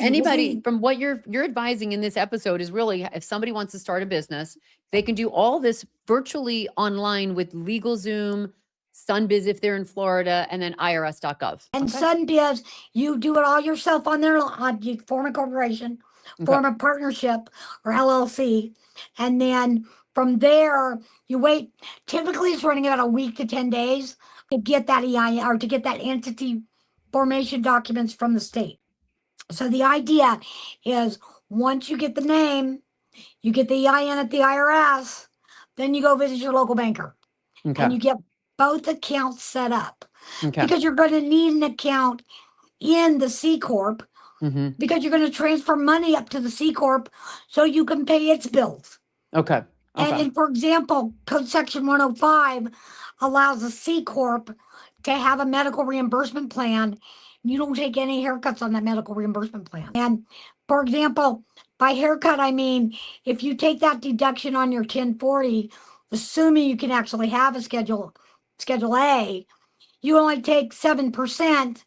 anybody from what you're advising in this episode is really, if somebody wants to start a business, they can do all this virtually online with LegalZoom, SunBiz if they're in Florida, and then IRS.gov. And SunBiz, you do it all yourself on there. You form a corporation, form a partnership or LLC, and then from there you wait. Typically, it's running about a week to 10 days to get that EIN or to get that entity formation documents from the state. So the idea is once you get the name, you get the EIN at the IRS, then you go visit your local banker and you get both accounts set up because you're going to need an account in the C Corp because you're going to transfer money up to the C Corp so you can pay its bills. And for example, Code Section 105 allows a C Corp to have a medical reimbursement plan. You don't take any haircuts on that medical reimbursement plan. And for example, by haircut, I mean, if you take that deduction on your 1040, assuming you can actually have a Schedule A, you only take 7%.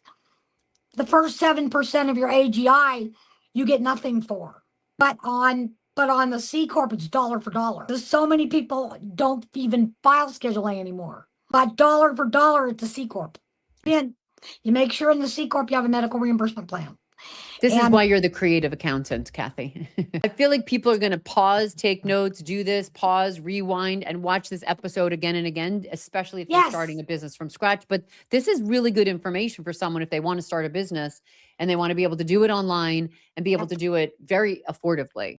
The first 7% of your AGI, you get nothing for. But on the C Corp, it's dollar for dollar. There's so many people don't even file Schedule A anymore. But dollar for dollar, it's a C Corp. And you make sure in the C Corp you have a medical reimbursement plan. This is why you're the creative accountant, Kathy. I feel like people are going to pause, take notes, do this, pause, rewind, and watch this episode again and again, especially if you're starting a business from scratch. But this is really good information for someone if they want to start a business and they want to be able to do it online and be able to do it very affordably.